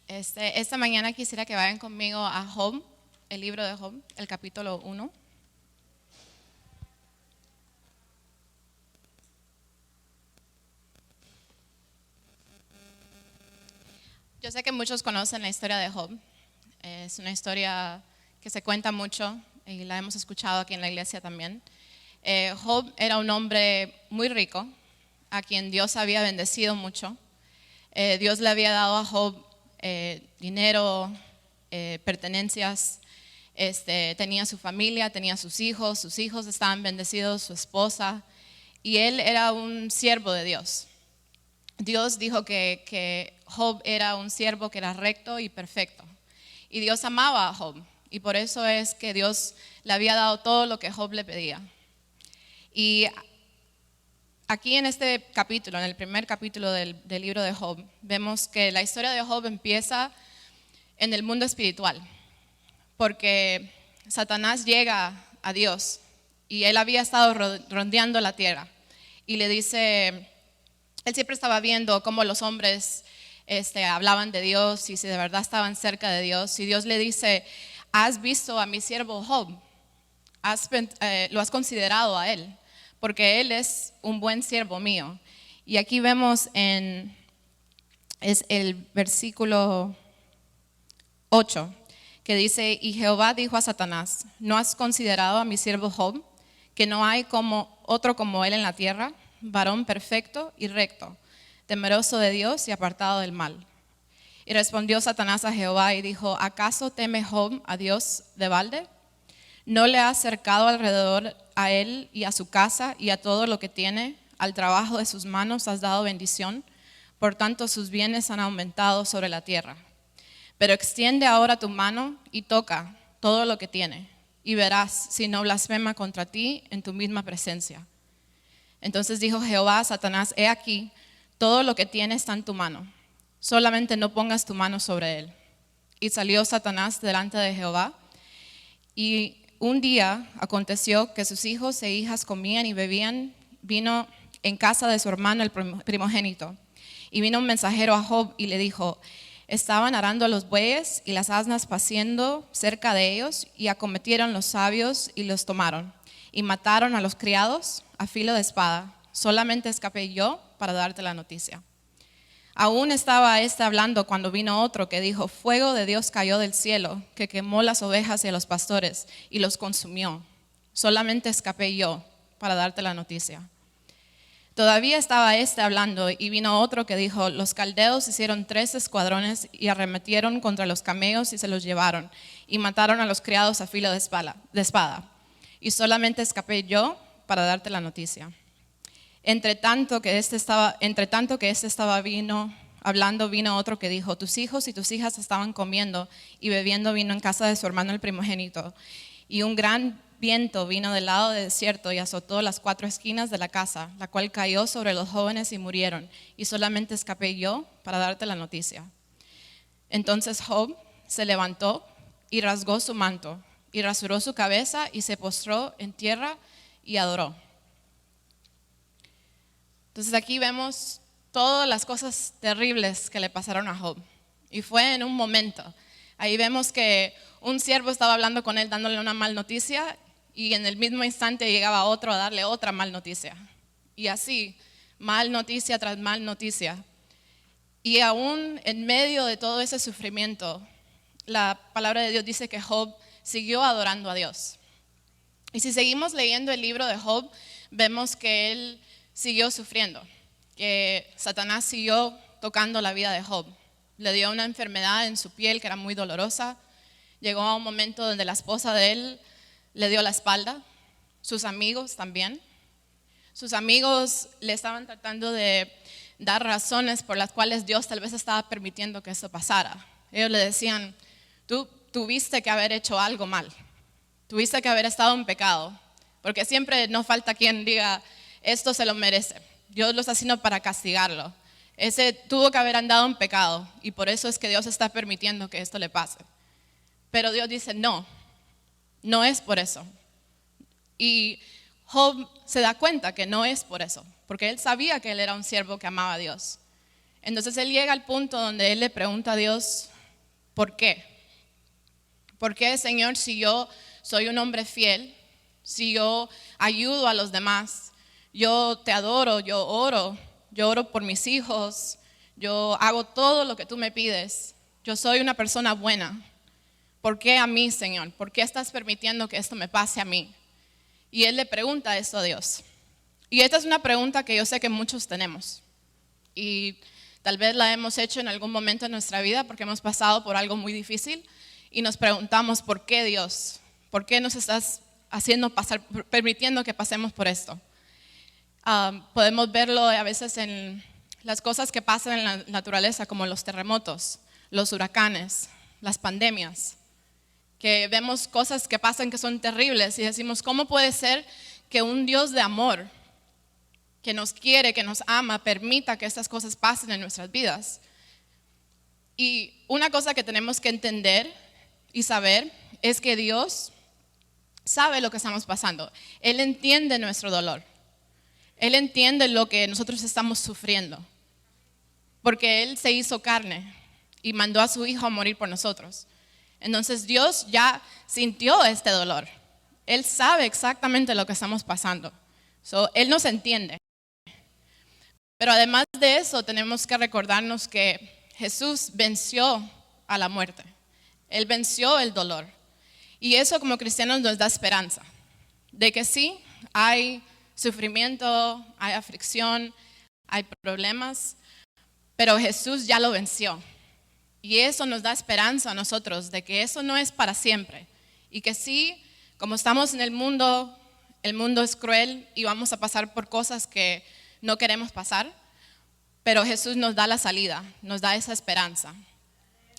Esta mañana quisiera que vayan conmigo a Job, el libro de Job, el capítulo 1. Yo sé que muchos conocen la historia de Job. Es una historia que se cuenta mucho y la hemos escuchado aquí en la iglesia también. Job era un hombre muy rico, a quien Dios había bendecido mucho. Dios le había dado a Job dinero, pertenencias, tenía su familia, tenía sus hijos estaban bendecidos, su esposa, y él era un siervo de Dios. Dios dijo que Job era un siervo que era recto y perfecto, y Dios amaba a Job, y por eso es que Dios le había dado todo lo que Job le pedía. Y aquí en este capítulo, en el primer capítulo del libro de Job, vemos que la historia de Job empieza en el mundo espiritual, porque Satanás llega a Dios y él había estado rondeando la tierra y le dice, él siempre estaba viendo cómo los hombres hablaban de Dios y si de verdad estaban cerca de Dios, y Dios le dice, ¿has visto a mi siervo Job? ¿Lo has considerado a él? Porque él es un buen siervo mío. Y aquí vemos es el versículo 8, que dice, y Jehová dijo a Satanás, ¿no has considerado a mi siervo Job, que no hay otro como él en la tierra, varón perfecto y recto, temeroso de Dios y apartado del mal? Y respondió Satanás a Jehová y dijo, ¿acaso teme Job a Dios de balde? ¿No le has cercado alrededor a él y a su casa y a todo lo que tiene? Al trabajo de sus manos has dado bendición, por tanto sus bienes han aumentado sobre la tierra. Pero extiende ahora tu mano y toca todo lo que tiene, y verás si no blasfema contra ti en tu misma presencia. Entonces dijo Jehová a Satanás, he aquí, todo lo que tiene está en tu mano, solamente no pongas tu mano sobre él. Y salió Satanás delante de Jehová, y un día aconteció que sus hijos e hijas comían y bebían vino en casa de su hermano el primogénito. Y vino un mensajero a Job y le dijo, estaban arando los bueyes y las asnas paciendo cerca de ellos, y acometieron los sabios y los tomaron, y mataron a los criados a filo de espada. Solamente escapé yo para darte la noticia. Aún estaba hablando cuando vino otro que dijo, fuego de Dios cayó del cielo, que quemó las ovejas y a los pastores y los consumió. Solamente escapé yo para darte la noticia. Todavía estaba hablando y vino otro que dijo, los caldeos hicieron 3 escuadrones y arremetieron contra los camellos y se los llevaron, y mataron a los criados a filo de espada. Y solamente escapé yo para darte la noticia. Entre tanto que este estaba hablando, vino otro que dijo, tus hijos y tus hijas estaban comiendo y bebiendo vino en casa de su hermano el primogénito, y un gran viento vino del lado del desierto y azotó las 4 esquinas de la casa, la cual cayó sobre los jóvenes y murieron, y solamente escapé yo para darte la noticia. Entonces Job se levantó y rasgó su manto y rasuró su cabeza y se postró en tierra y adoró. Entonces aquí vemos todas las cosas terribles que le pasaron a Job, y fue en un momento. Ahí vemos que un siervo estaba hablando con él dándole una mal noticia, y en el mismo instante llegaba otro a darle otra mal noticia, y así, mal noticia tras mal noticia. Y aún en medio de todo ese sufrimiento, la palabra de Dios dice que Job siguió adorando a Dios. Y si seguimos leyendo el libro de Job, vemos que él siguió sufriendo, que Satanás siguió tocando la vida de Job. Le dio una enfermedad en su piel que era muy dolorosa. Llegó a un momento donde la esposa de él le dio la espalda, sus amigos también. Sus amigos le estaban tratando de dar razones por las cuales Dios tal vez estaba permitiendo que eso pasara. Ellos le decían, tú tuviste que haber hecho algo mal, tuviste que haber estado en pecado, porque siempre no falta quien diga, esto se lo merece, Dios lo está haciendo para castigarlo. Ese tuvo que haber andado en pecado y por eso es que Dios está permitiendo que esto le pase. Pero Dios dice, no es por eso. Y Job se da cuenta que no es por eso, porque él sabía que él era un siervo que amaba a Dios. Entonces él llega al punto donde él le pregunta a Dios, ¿Por qué? ¿Por qué, Señor, si yo soy un hombre fiel, si yo ayudo a los demás, yo te adoro, yo oro por mis hijos, yo hago todo lo que tú me pides, yo soy una persona buena? ¿Por qué a mí, Señor? ¿Por qué estás permitiendo que esto me pase a mí? Y él le pregunta esto a Dios. Y esta es una pregunta que yo sé que muchos tenemos. Y tal vez la hemos hecho en algún momento de nuestra vida porque hemos pasado por algo muy difícil y nos preguntamos, ¿por qué, Dios? ¿Por qué nos estás haciendo pasar, permitiendo que pasemos por esto? Podemos verlo a veces en las cosas que pasan en la naturaleza, como los terremotos, los huracanes, las pandemias, que vemos cosas que pasan que son terribles y decimos, ¿cómo puede ser que un Dios de amor, que nos quiere, que nos ama, permita que estas cosas pasen en nuestras vidas? Y una cosa que tenemos que entender y saber es que Dios sabe lo que estamos pasando. Él entiende nuestro dolor. Él entiende lo que nosotros estamos sufriendo. Porque Él se hizo carne y mandó a su Hijo a morir por nosotros. Entonces Dios ya sintió este dolor. Él sabe exactamente lo que estamos pasando. Él nos entiende. Pero además de eso, tenemos que recordarnos que Jesús venció a la muerte. Él venció el dolor. Y eso como cristianos nos da esperanza. De que sí, hay sufrimiento, hay aflicción, hay problemas, pero Jesús ya lo venció. Y eso nos da esperanza a nosotros de que eso no es para siempre. Y que sí, como estamos en el mundo es cruel y vamos a pasar por cosas que no queremos pasar, pero Jesús nos da la salida, nos da esa esperanza.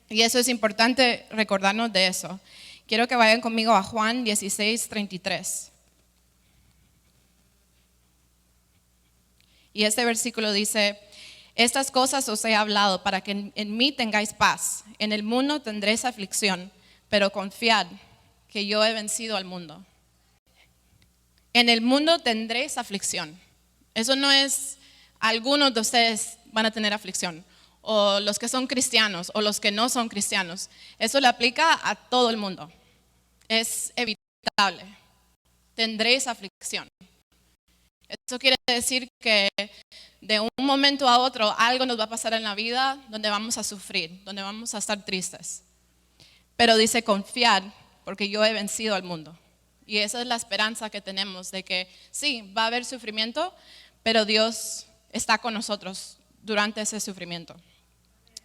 Y eso es importante recordarnos de eso. Quiero que vayan conmigo a Juan 16:33. Y este versículo dice: estas cosas os he hablado para que en mí tengáis paz. En el mundo tendréis aflicción, pero confiad que yo he vencido al mundo. En el mundo tendréis aflicción. Eso no es algunos de ustedes van a tener aflicción, o los que son cristianos, o los que no son cristianos. Eso le aplica a todo el mundo. Es evitable. Tendréis aflicción. Eso quiere decir que de un momento a otro algo nos va a pasar en la vida donde vamos a sufrir, donde vamos a estar tristes. Pero dice confiar porque yo he vencido al mundo. Y esa es la esperanza que tenemos de que sí, va a haber sufrimiento, pero Dios está con nosotros durante ese sufrimiento.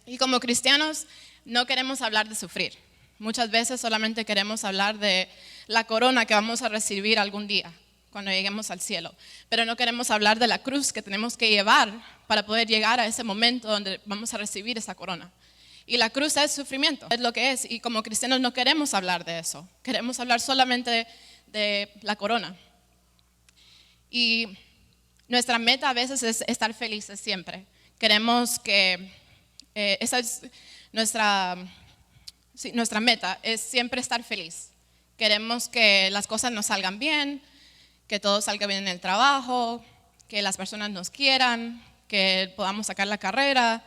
Y como cristianos no queremos hablar de sufrir. Muchas veces solamente queremos hablar de la corona que vamos a recibir algún día cuando lleguemos al cielo. Pero no queremos hablar de la cruz que tenemos que llevar para poder llegar a ese momento donde vamos a recibir esa corona. Y la cruz es sufrimiento, es lo que es. Y como cristianos no queremos hablar de eso. Queremos hablar solamente de la corona. Y nuestra meta a veces es estar felices siempre. Queremos que, esa es nuestra meta, es siempre estar feliz. Queremos que las cosas nos salgan bien, que todo salga bien en el trabajo, que las personas nos quieran, que podamos sacar la carrera,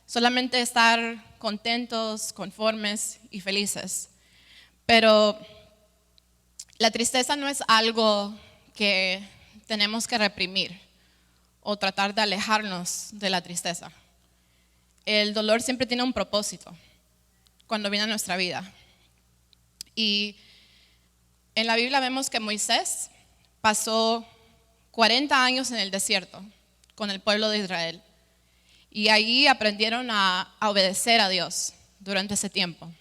solamente estar contentos, conformes y felices. Pero la tristeza no es algo que tenemos que reprimir o tratar de alejarnos de la tristeza. El dolor siempre tiene un propósito cuando viene a nuestra vida. Y en la Biblia vemos que Moisés pasó 40 años en el desierto con el pueblo de Israel. Y allí aprendieron a obedecer a Dios durante ese tiempo.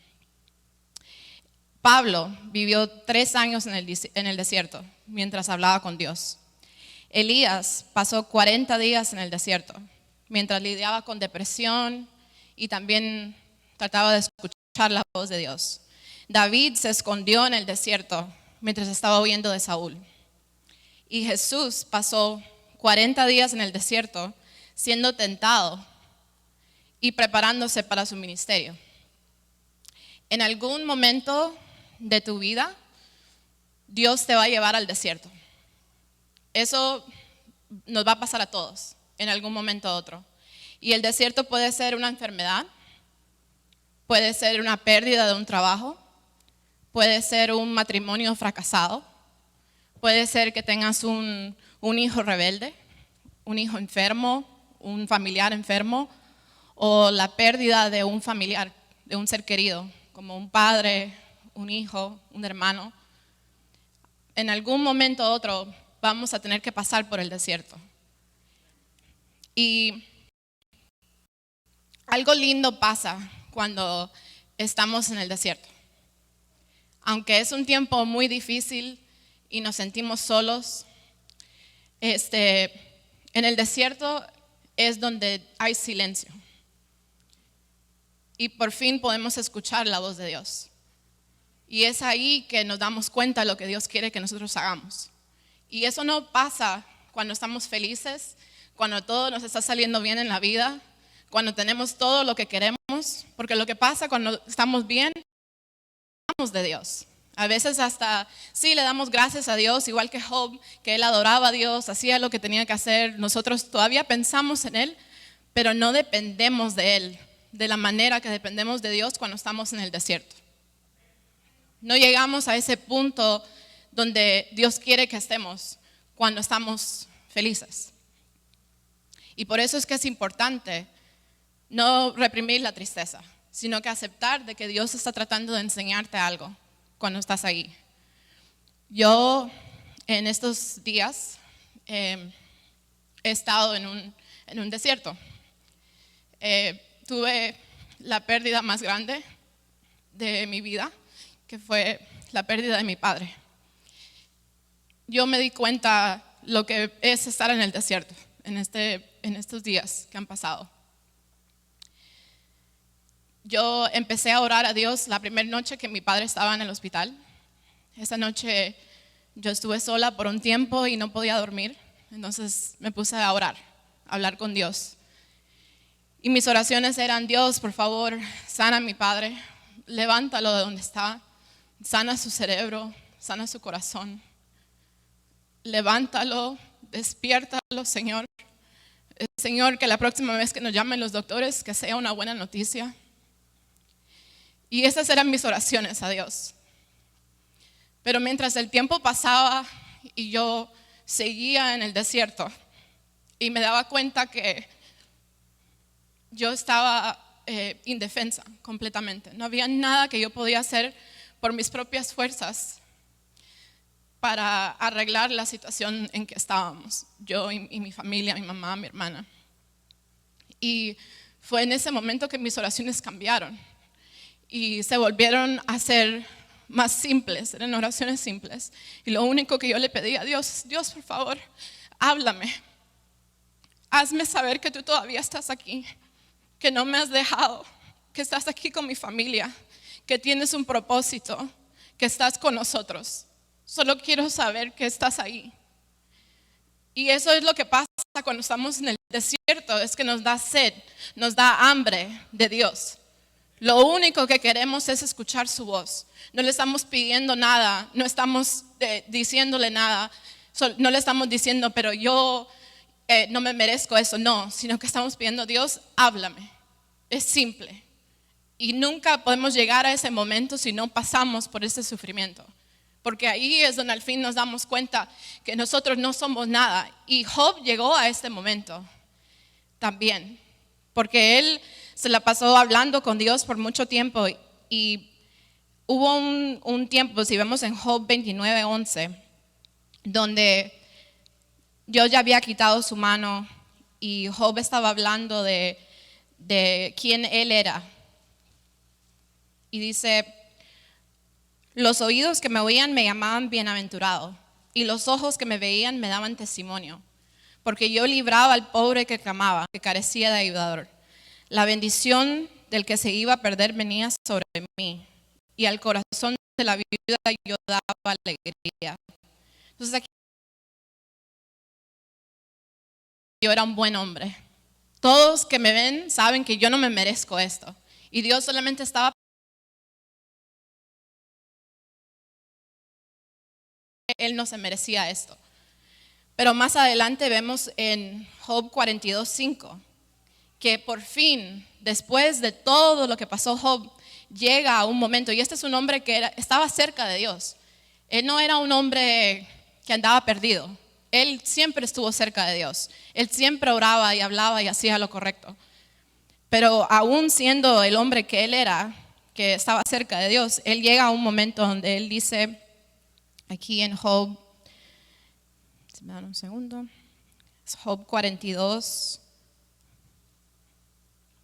Pablo vivió 3 años en el desierto mientras hablaba con Dios. Elías pasó 40 días en el desierto mientras lidiaba con depresión y también trataba de escuchar la voz de Dios. David se escondió en el desierto mientras estaba huyendo de Saúl. Y Jesús pasó 40 días en el desierto siendo tentado y preparándose para su ministerio. En algún momento de tu vida, Dios te va a llevar al desierto. Eso nos va a pasar a todos, en algún momento u otro. Y el desierto puede ser una enfermedad, puede ser una pérdida de un trabajo, puede ser un matrimonio fracasado, puede ser que tengas un hijo rebelde, un hijo enfermo, un familiar enfermo, o la pérdida de un familiar, de un ser querido, como un padre, un hijo, un hermano. En algún momento u otro vamos a tener que pasar por el desierto. Y algo lindo pasa cuando estamos en el desierto. Aunque es un tiempo muy difícil y nos sentimos solos, en el desierto es donde hay silencio. Y por fin podemos escuchar la voz de Dios. Y es ahí que nos damos cuenta de lo que Dios quiere que nosotros hagamos. Y eso no pasa cuando estamos felices, cuando todo nos está saliendo bien en la vida, cuando tenemos todo lo que queremos, porque lo que pasa cuando estamos bien, hablamos de Dios. A veces hasta sí le damos gracias a Dios, igual que Job, que él adoraba a Dios, hacía lo que tenía que hacer. Nosotros todavía pensamos en Él, pero no dependemos de Él de la manera que dependemos de Dios cuando estamos en el desierto. No llegamos a ese punto donde Dios quiere que estemos cuando estamos felices. Y por eso es que es importante no reprimir la tristeza, sino que aceptar de que Dios está tratando de enseñarte algo cuando estás ahí. Yo en estos días he estado en un desierto. Tuve la pérdida más grande de mi vida, que fue la pérdida de mi padre. Yo me di cuenta lo que es estar en el desierto en estos días que han pasado. Yo empecé a orar a Dios la primera noche que mi padre estaba en el hospital. Esa noche yo estuve sola por un tiempo y no podía dormir, entonces me puse a orar, a hablar con Dios. Y mis oraciones eran: Dios, por favor, sana a mi padre, levántalo de donde está, sana su cerebro, sana su corazón, levántalo, despiértalo, Señor. Señor, que la próxima vez que nos llamen los doctores, que sea una buena noticia. Y esas eran mis oraciones a Dios. Pero mientras el tiempo pasaba y yo seguía en el desierto y me daba cuenta que yo estaba indefensa completamente. No había nada que yo podía hacer por mis propias fuerzas para arreglar la situación en que estábamos, yo y mi familia, mi mamá, mi hermana. Y fue en ese momento que mis oraciones cambiaron y se volvieron a ser más simples, eran oraciones simples. Y lo único que yo le pedía a Dios: Dios, por favor, háblame. Hazme saber que tú todavía estás aquí, que no me has dejado, que estás aquí con mi familia, que tienes un propósito, que estás con nosotros. Solo quiero saber que estás ahí. Y eso es lo que pasa cuando estamos en el desierto, es que nos da sed, nos da hambre de Dios. Lo único que queremos es escuchar su voz. No le estamos pidiendo nada, no estamos diciéndole nada, no le estamos diciendo, pero yo no me merezco eso, no, sino que estamos pidiendo: Dios, háblame. Es simple. Y nunca podemos llegar a ese momento si no pasamos por ese sufrimiento. Porque ahí es donde al fin nos damos cuenta que nosotros no somos nada. Y Job llegó a este momento también, porque él se la pasó hablando con Dios por mucho tiempo. Y hubo un tiempo, si vemos en Job 29:11, donde Dios ya había quitado su mano y Job estaba hablando de quién él era. Y dice: los oídos que me oían me llamaban bienaventurado, y los ojos que me veían me daban testimonio, porque yo libraba al pobre que clamaba, que carecía de ayudador. La bendición del que se iba a perder venía sobre mí, y al corazón de la viuda yo daba alegría. Entonces aquí yo era un buen hombre. Todos que me ven saben que yo no me merezco esto, y Dios solamente estaba, él no se merecía esto. Pero más adelante vemos en Job 42:5 que por fin, después de todo lo que pasó Job, llega a un momento, y este es un hombre que estaba cerca de Dios. Él no era un hombre que andaba perdido. Él siempre estuvo cerca de Dios. Él siempre oraba y hablaba y hacía lo correcto. Pero aún siendo el hombre que él era, que estaba cerca de Dios, él llega a un momento donde él dice, aquí en Job, si me dan un segundo, es Job 42,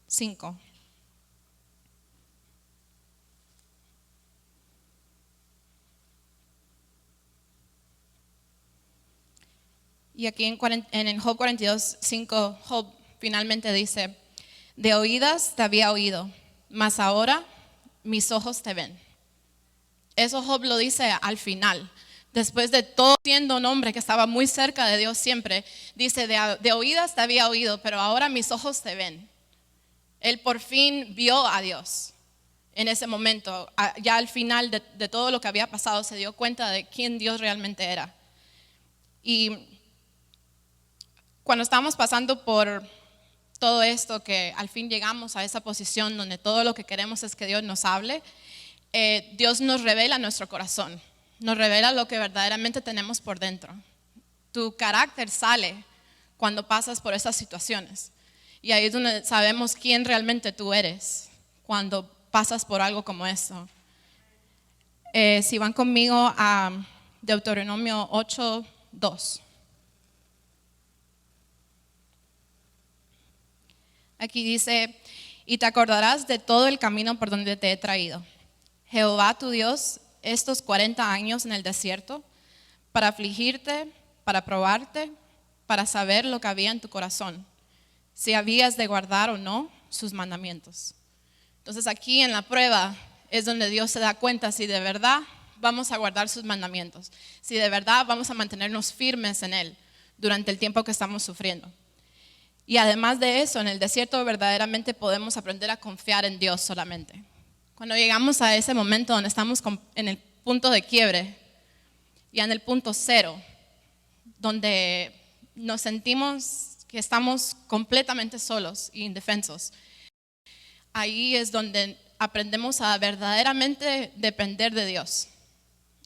5. Y aquí en el Job 42, 5, Job finalmente dice, de oídas te había oído, mas ahora mis ojos te ven. Eso Job lo dice al final. Después de todo siendo un hombre que estaba muy cerca de Dios siempre, dice, de oídas te había oído, pero ahora mis ojos te ven. Él por fin vio a Dios en ese momento. Ya al final de todo lo que había pasado, se dio cuenta de quién Dios realmente era. Y cuando estábamos pasando por todo esto, que al fin llegamos a esa posición donde todo lo que queremos es que Dios nos hable, Dios nos revela nuestro corazón, nos revela lo que verdaderamente tenemos por dentro. Tu carácter sale cuando pasas por esas situaciones. Y ahí es donde sabemos quién realmente tú eres, cuando pasas por algo como eso. Si van conmigo a Deuteronomio 8:2. Aquí dice, y te acordarás de todo el camino por donde te he traído, Jehová tu Dios, estos 40 años en el desierto, para afligirte, para probarte, para saber lo que había en tu corazón, si habías de guardar o no sus mandamientos. Entonces aquí en la prueba es donde Dios se da cuenta si de verdad vamos a guardar sus mandamientos, si de verdad vamos a mantenernos firmes en Él durante el tiempo que estamos sufriendo. Y además de eso, en el desierto verdaderamente podemos aprender a confiar en Dios solamente. Cuando llegamos a ese momento donde estamos en el punto de quiebre, ya en el punto cero, donde nos sentimos que estamos completamente solos e indefensos, ahí es donde aprendemos a verdaderamente depender de Dios,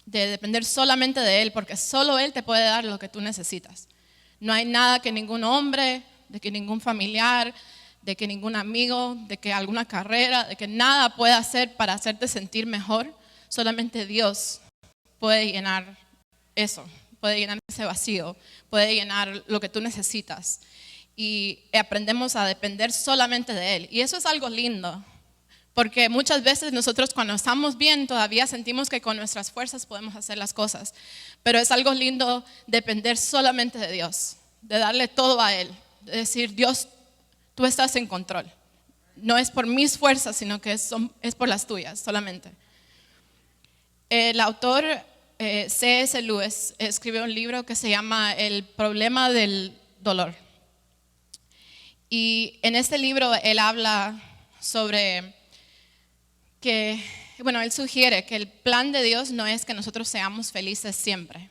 de depender solamente de Él, porque solo Él te puede dar lo que tú necesitas. No hay nada que ningún hombre, de que ningún familiar, de que ningún amigo, de que alguna carrera, de que nada pueda hacer para hacerte sentir mejor. Solamente Dios puede llenar eso, puede llenar ese vacío, puede llenar lo que tú necesitas. Y aprendemos a depender solamente de Él. Y eso es algo lindo, porque muchas veces nosotros cuando estamos bien todavía sentimos que con nuestras fuerzas podemos hacer las cosas. Pero es algo lindo depender solamente de Dios, de darle todo a Él. De decir, Dios, tú estás en control. No es por mis fuerzas, sino que es por las tuyas solamente. El autor C.S. Lewis escribió un libro que se llama El problema del dolor. Y en este libro él habla sobre que, bueno, él sugiere que el plan de Dios no es que nosotros seamos felices siempre.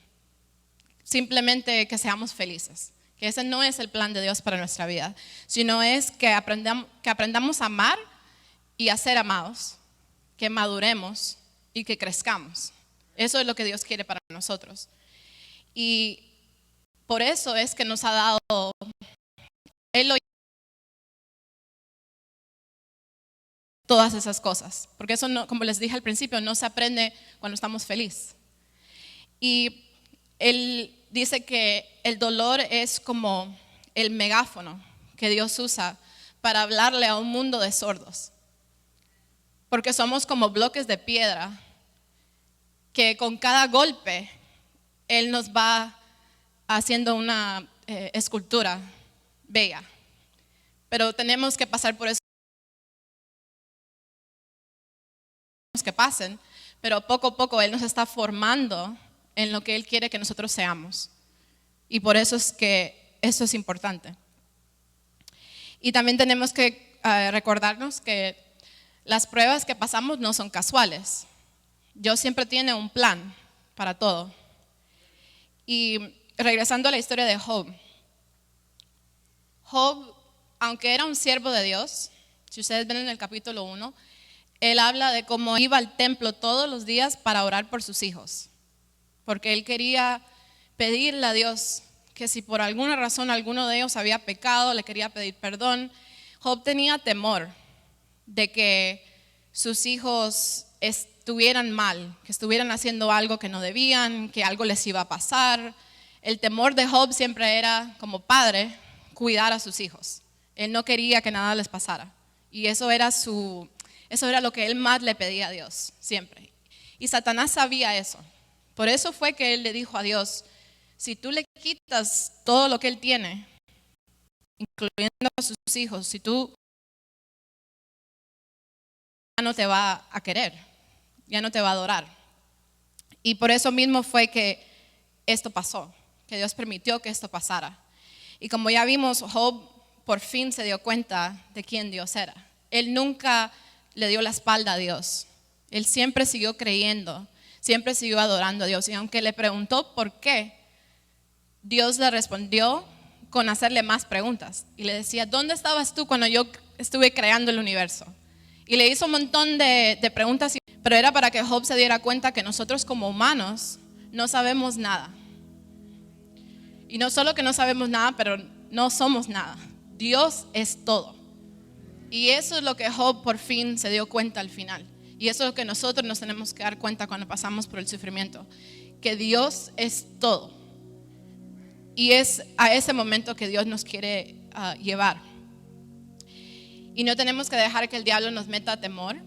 Simplemente que seamos felices. Que ese no es el plan de Dios para nuestra vida, sino es que aprendamos a amar y a ser amados, que maduremos y que crezcamos. Eso es lo que Dios quiere para nosotros. Y por eso es que nos ha dado, Él lo todas esas cosas, porque eso no, como les dije al principio, no se aprende cuando estamos felices. Y Él dice que el dolor es como el megáfono que Dios usa para hablarle a un mundo de sordos. Porque somos como bloques de piedra que con cada golpe Él nos va haciendo una escultura bella. Pero tenemos que pasar por eso que pasen, pero poco a poco Él nos está formando en lo que Él quiere que nosotros seamos. Y por eso es que eso es importante. Y también tenemos que recordarnos que las pruebas que pasamos no son casuales. Dios siempre tiene un plan para todo. Y regresando a la historia de Job. Job, aunque era un siervo de Dios, si ustedes ven en el capítulo 1, él habla de cómo iba al templo todos los días para orar por sus hijos, porque él quería pedirle a Dios que si por alguna razón alguno de ellos había pecado, le quería pedir perdón. Job tenía temor de que sus hijos estuvieran mal, que estuvieran haciendo algo que no debían, que algo les iba a pasar. El temor de Job siempre era, como padre, cuidar a sus hijos. Él no quería que nada les pasara. Y eso era lo que él más le pedía a Dios, siempre. Y Satanás sabía eso. Por eso fue que él le dijo a Dios: si tú le quitas todo lo que él tiene, incluyendo a sus hijos, si tú ya no te va a querer, ya no te va a adorar. Y por eso mismo fue que esto pasó, que Dios permitió que esto pasara. Y como ya vimos, Job por fin se dio cuenta de quién Dios era. Él nunca le dio la espalda a Dios. Él siempre siguió creyendo, siempre siguió adorando a Dios. Y aunque le preguntó por qué, Dios le respondió con hacerle más preguntas. Y le decía: ¿dónde estabas tú cuando yo estuve creando el universo? Y le hizo un montón de preguntas, pero era para que Job se diera cuenta que nosotros como humanos no sabemos nada. Y no solo que no sabemos nada, pero no somos nada. Dios es todo. Y eso es lo que Job por fin se dio cuenta al final. Y eso es lo que nosotros nos tenemos que dar cuenta cuando pasamos por el sufrimiento. Que Dios es todo. Y es a ese momento que Dios nos quiere llevar. Y no tenemos que dejar que el diablo nos meta temor.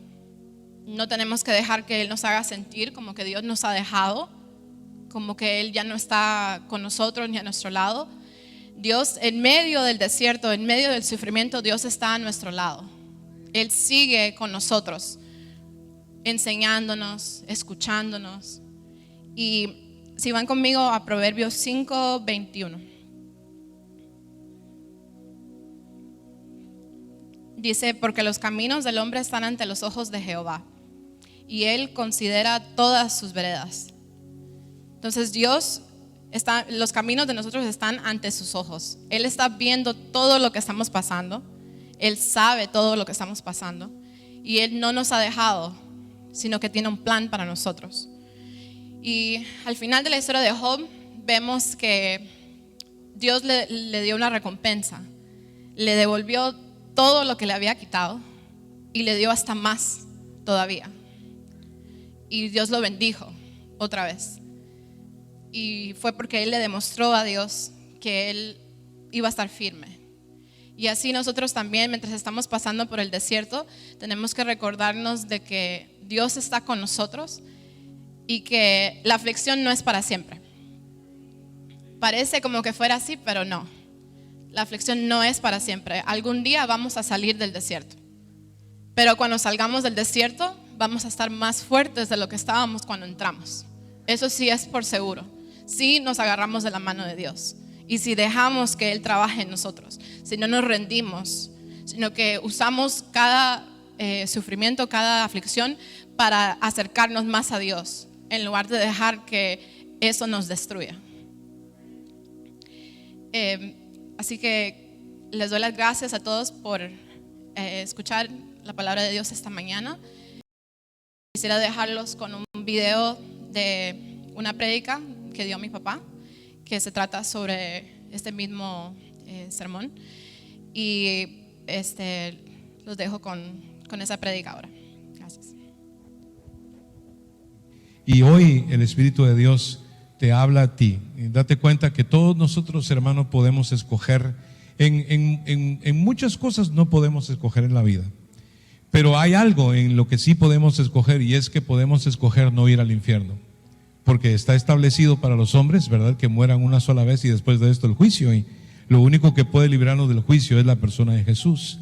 No tenemos que dejar que Él nos haga sentir como que Dios nos ha dejado, como que Él ya no está con nosotros ni a nuestro lado. Dios, en medio del desierto, en medio del sufrimiento, Dios está a nuestro lado. Él sigue con nosotros, enseñándonos, escuchándonos. Y si van conmigo a Proverbios 5:21. Dice: porque los caminos del hombre están ante los ojos de Jehová, y Él considera todas sus veredas. Entonces los caminos de nosotros están ante sus ojos. Él está viendo todo lo que estamos pasando. Él sabe todo lo que estamos pasando. Y Él no nos ha dejado, sino que tiene un plan para nosotros. Y al final de la historia de Job vemos que Dios le dio una recompensa. Le devolvió todo lo que le había quitado y le dio hasta más todavía. Y Dios lo bendijo otra vez. Y fue porque Él le demostró a Dios que Él iba a estar firme. Y así nosotros también, mientras estamos pasando por el desierto, tenemos que recordarnos de que Dios está con nosotros y que la aflicción no es para siempre. Parece como que fuera así, pero no. La aflicción no es para siempre. Algún día vamos a salir del desierto. Pero cuando salgamos del desierto, vamos a estar más fuertes de lo que estábamos cuando entramos. Eso sí es por seguro. Si nos agarramos de la mano de Dios y si dejamos que Él trabaje en nosotros, si no nos rendimos, sino que usamos cada sufrimiento, cada aflicción para acercarnos más a Dios, en lugar de dejar que eso nos destruya. Así que les doy las gracias a todos por escuchar la palabra de Dios esta mañana. Quisiera dejarlos con un video de una prédica que dio mi papá, que se trata sobre este mismo sermón. Y los dejo con esa prédica ahora. Gracias. Y hoy el Espíritu de Dios te habla a ti. Y date cuenta que todos nosotros, hermanos, podemos escoger. En muchas cosas no podemos escoger en la vida. Pero hay algo en lo que sí podemos escoger, y es que podemos escoger no ir al infierno. Porque está establecido para los hombres, ¿verdad?, que mueran una sola vez y después de esto el juicio. Y lo único que puede librarnos del juicio es la persona de Jesús.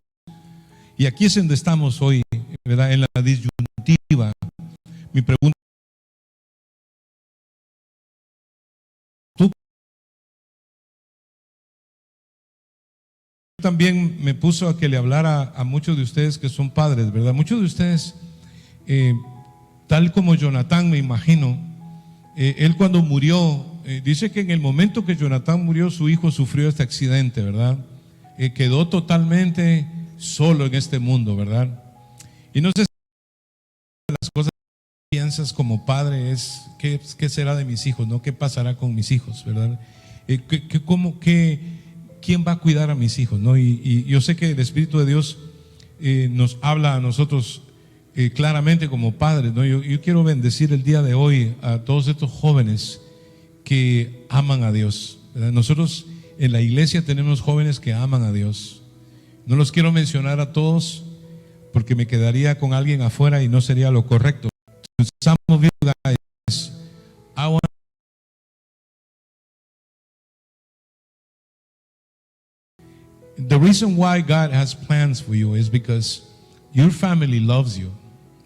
Y aquí es donde estamos hoy, ¿verdad?, en la disyuntiva. Mi pregunta: tú también me puso a que le hablara a muchos de ustedes que son padres, ¿verdad? Muchos de ustedes, tal como Jonatán, me imagino, él cuando murió, dice que en el momento que Jonatán murió, su hijo sufrió este accidente, ¿verdad? Quedó totalmente solo en este mundo, ¿verdad? Y no sé las cosas que piensas como padre es ¿qué será de mis hijos? ¿No? ¿Qué pasará con mis hijos? ¿Verdad? ¿Quién va a cuidar a mis hijos? ¿No? Y yo sé que el Espíritu de Dios nos habla a nosotros claramente como padres, ¿no? Yo quiero bendecir el día de hoy a todos estos jóvenes que aman a Dios, ¿verdad? Nosotros en la iglesia tenemos jóvenes que aman a Dios. No los quiero mencionar a todos porque me quedaría con alguien afuera y no sería lo correcto. Some of you guys, I want the reason why God has plans for you is because your family loves you.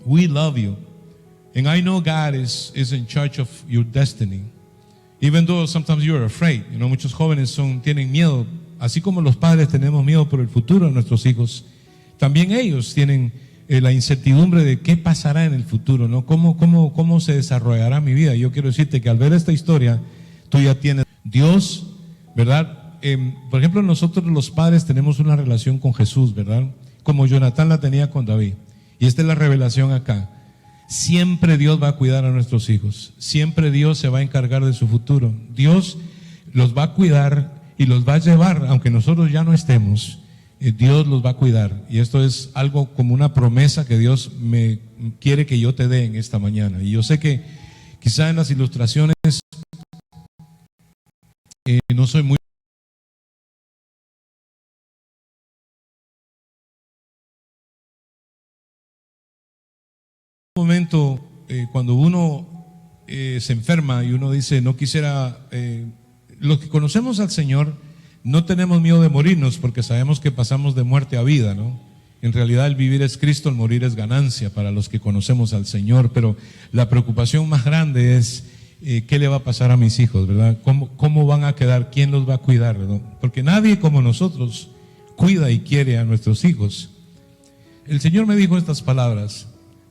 We love you. And I know God is in charge of your destiny. Even though sometimes you're afraid. You know, muchos jóvenes tienen miedo. Así como los padres tenemos miedo por el futuro de nuestros hijos, también ellos tienen la incertidumbre de qué pasará en el futuro, ¿no? ¿Cómo se desarrollará mi vida? Yo quiero decirte que al ver esta historia, tú ya tienes Dios, ¿verdad? Por ejemplo, nosotros los padres tenemos una relación con Jesús, ¿verdad? Como Jonatán la tenía con David. Y esta es la revelación acá. Siempre Dios va a cuidar a nuestros hijos. Siempre Dios se va a encargar de su futuro. Dios los va a cuidar y los va a llevar, aunque nosotros ya no estemos. Dios los va a cuidar. Y esto es algo como una promesa que Dios me quiere que yo te dé en esta mañana. Y yo sé que quizá en las ilustraciones no soy muy momento cuando uno se enferma y uno dice no quisiera, los que conocemos al Señor no tenemos miedo de morirnos porque sabemos que pasamos de muerte a vida, ¿no? En realidad el vivir es Cristo, el morir es ganancia para los que conocemos al Señor, pero la preocupación más grande es qué le va a pasar a mis hijos, ¿verdad? ¿Cómo van a quedar? ¿Quién los va a cuidar? ¿No? Porque nadie como nosotros cuida y quiere a nuestros hijos. El Señor me dijo estas palabras: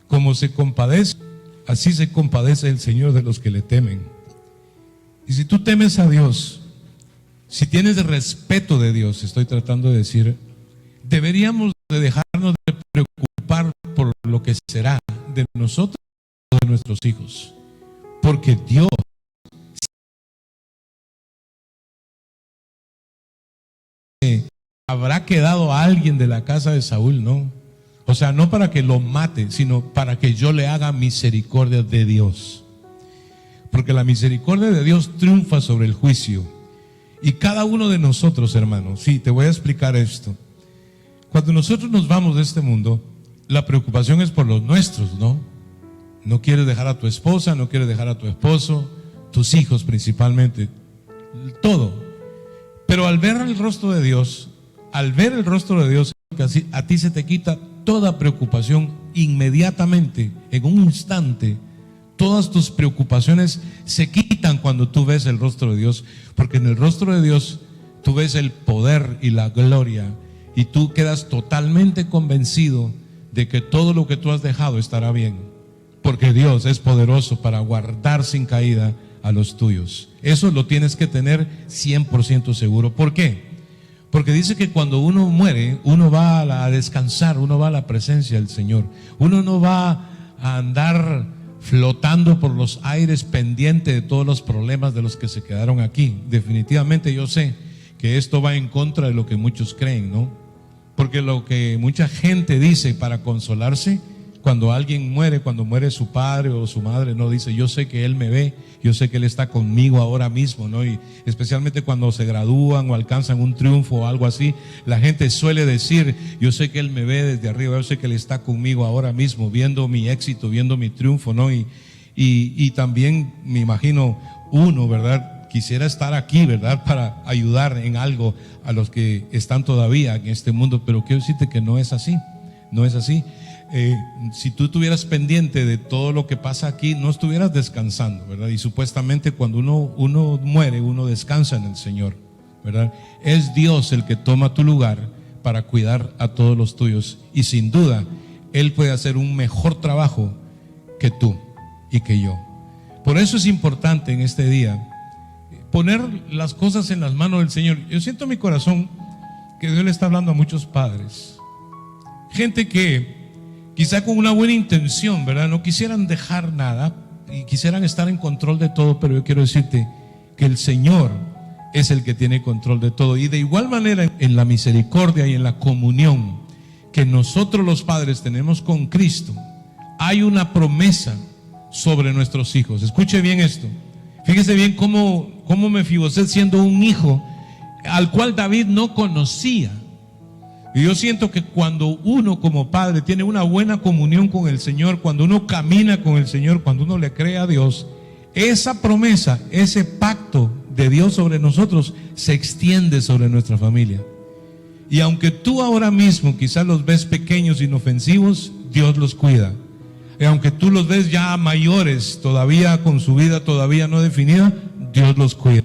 como se compadece, así se compadece el Señor de los que le temen. Y si tú temes a Dios, si tienes respeto de Dios, estoy tratando de decir, deberíamos de dejarnos de preocupar por lo que será de nosotros o de nuestros hijos, porque Dios habrá quedado a alguien de la casa de Saúl, ¿no? O sea, no para que lo mate, sino para que yo le haga misericordia de Dios. Porque la misericordia de Dios triunfa sobre el juicio. Y cada uno de nosotros, hermanos, sí, te voy a explicar esto. Cuando nosotros nos vamos de este mundo, la preocupación es por los nuestros, ¿no? No quieres dejar a tu esposa, no quieres dejar a tu esposo, tus hijos principalmente, todo. Pero al ver el rostro de Dios, a ti se te quita toda preocupación inmediatamente, en un instante. Todas tus preocupaciones se quitan cuando tú ves el rostro de Dios, porque en el rostro de Dios tú ves el poder y la gloria, y tú quedas totalmente convencido de que todo lo que tú has dejado estará bien, porque Dios es poderoso para guardar sin caída a los tuyos. Eso lo tienes que tener 100% seguro. ¿Por qué? Porque dice que cuando uno muere, uno va a descansar, uno va a la presencia del Señor. Uno no va a andar flotando por los aires pendiente de todos los problemas de los que se quedaron aquí. Definitivamente yo sé que esto va en contra de lo que muchos creen, ¿no? Porque lo que mucha gente dice para consolarse, cuando alguien muere, cuando muere su padre o su madre, no dice, yo sé que Él me ve, yo sé que Él está conmigo ahora mismo, ¿no? Y especialmente cuando se gradúan o alcanzan un triunfo o algo así, la gente suele decir, yo sé que Él me ve desde arriba, yo sé que Él está conmigo ahora mismo, viendo mi éxito, viendo mi triunfo, ¿no? Y también me imagino uno, ¿verdad? Quisiera estar aquí, ¿verdad? Para ayudar en algo a los que están todavía en este mundo, pero quiero decirte que no es así, no es así. Si tú estuvieras pendiente de todo lo que pasa aquí, no estuvieras descansando, ¿verdad? Y supuestamente cuando uno muere, uno descansa en el Señor, ¿verdad? Es Dios el que toma tu lugar para cuidar a todos los tuyos, y sin duda Él puede hacer un mejor trabajo que tú y que yo. Por eso es importante en este día poner las cosas en las manos del Señor. Yo siento en mi corazón que Dios le está hablando a muchos padres, gente que quizá con una buena intención, ¿verdad? No quisieran dejar nada y quisieran estar en control de todo, pero yo quiero decirte que el Señor es el que tiene control de todo. Y de igual manera, en la misericordia y en la comunión que nosotros los padres tenemos con Cristo, hay una promesa sobre nuestros hijos. Escuche bien esto. Fíjese bien cómo Mefiboset, siendo un hijo al cual David no conocía. Y yo siento que cuando uno como padre tiene una buena comunión con el Señor, cuando uno camina con el Señor, cuando uno le cree a Dios, esa promesa, ese pacto de Dios sobre nosotros se extiende sobre nuestra familia. Y aunque tú ahora mismo quizás los ves pequeños, inofensivos, Dios los cuida. Y aunque tú los ves ya mayores, todavía con su vida todavía no definida, Dios los cuida.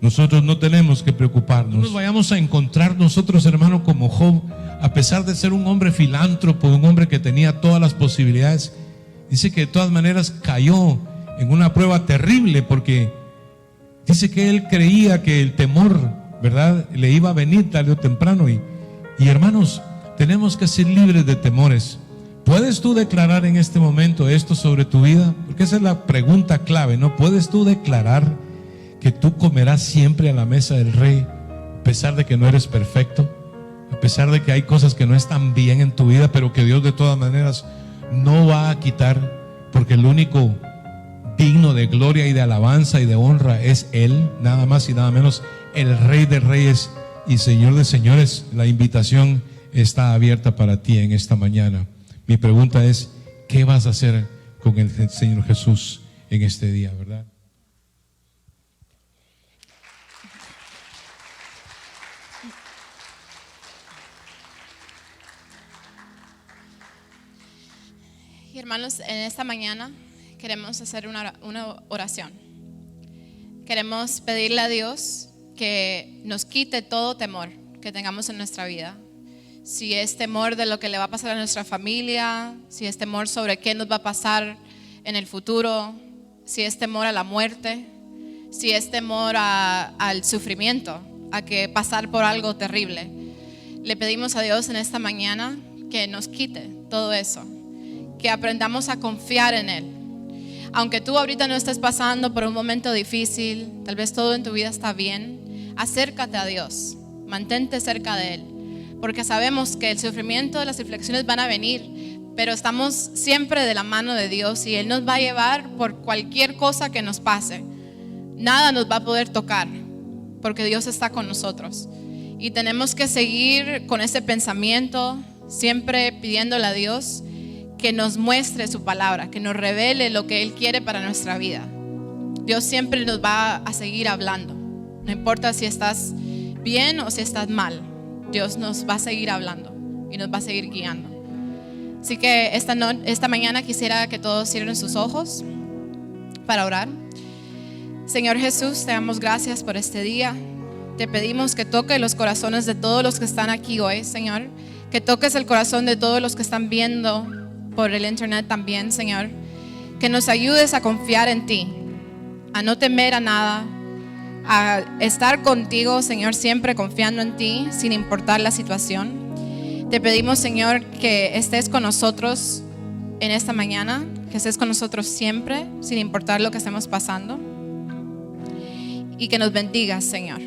Nosotros no tenemos que preocuparnos. No nos vayamos a encontrar nosotros, hermano, como Job, a pesar de ser un hombre filántropo, un hombre que tenía todas las posibilidades. Dice que de todas maneras cayó en una prueba terrible, porque dice que él creía que el temor, ¿verdad?, le iba a venir tarde o temprano. Y hermanos, tenemos que ser libres de temores. ¿Puedes tú declarar en este momento esto sobre tu vida? Porque esa es la pregunta clave, ¿no? ¿Puedes tú declarar que tú comerás siempre a la mesa del Rey, a pesar de que no eres perfecto, a pesar de que hay cosas que no están bien en tu vida, pero que Dios de todas maneras no va a quitar, porque el único digno de gloria y de alabanza y de honra es Él, nada más y nada menos, el Rey de Reyes y Señor de Señores? La invitación está abierta para ti en esta mañana. Mi pregunta es, ¿qué vas a hacer con el Señor Jesús en este día, verdad? Y hermanos, en esta mañana queremos hacer una oración. Queremos pedirle a Dios que nos quite todo temor que tengamos en nuestra vida. Si es temor de lo que le va a pasar a nuestra familia, si es temor sobre qué nos va a pasar en el futuro, si es temor a la muerte, si es temor al sufrimiento, a que pasar por algo terrible. Le pedimos a Dios en esta mañana que nos quite todo eso, que aprendamos a confiar en Él. Aunque tú ahorita no estés pasando por un momento difícil, tal vez todo en tu vida está bien, acércate a Dios, mantente cerca de Él, porque sabemos que el sufrimiento, las aflicciones van a venir, pero estamos siempre de la mano de Dios y Él nos va a llevar por cualquier cosa que nos pase. Nada nos va a poder tocar, porque Dios está con nosotros. Y tenemos que seguir con ese pensamiento, siempre pidiéndole a Dios que nos muestre su palabra, que nos revele lo que Él quiere para nuestra vida. Dios siempre nos va a seguir hablando. No importa si estás bien o si estás mal, Dios nos va a seguir hablando y nos va a seguir guiando. Así que esta mañana quisiera que todos cierren sus ojos para orar. Señor Jesús, te damos gracias por este día. Te pedimos que toques los corazones de todos los que están aquí hoy, Señor. Que toques el corazón de todos los que están viendo por el internet también, Señor. Que nos ayudes a confiar en ti, a no temer a nada, a estar contigo, Señor, siempre confiando en ti, sin importar la situación. Te pedimos, Señor, que estés con nosotros en esta mañana, que estés con nosotros siempre, sin importar lo que estemos pasando. Y que nos bendigas, Señor.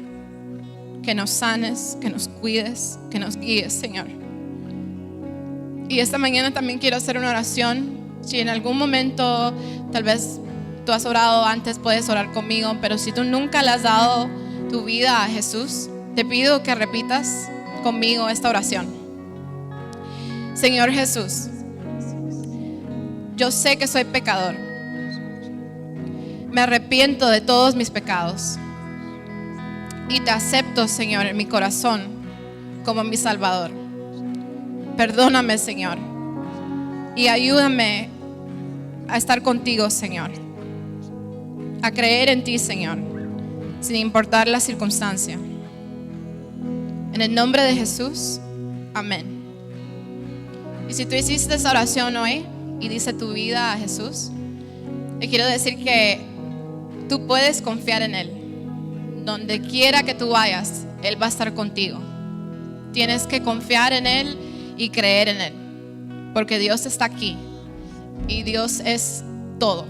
Que nos sanes, que nos cuides, que nos guíes, Señor. Y esta mañana también quiero hacer una oración. Si en algún momento tal vez tú has orado antes, puedes orar conmigo, pero si tú nunca le has dado tu vida a Jesús, te pido que repitas conmigo esta oración. Señor Jesús, yo sé que soy pecador. Me arrepiento de todos mis pecados y te acepto, Señor, en mi corazón como mi Salvador. Perdóname, Señor, y ayúdame a estar contigo, Señor, a creer en ti, Señor, sin importar la circunstancia. En el nombre de Jesús, amén. Y si tú hiciste esa oración hoy y diste tu vida a Jesús, te quiero decir que tú puedes confiar en Él. Donde quiera que tú vayas, Él va a estar contigo. Tienes que confiar en Él y creer en Él, porque Dios está aquí y Dios es todo.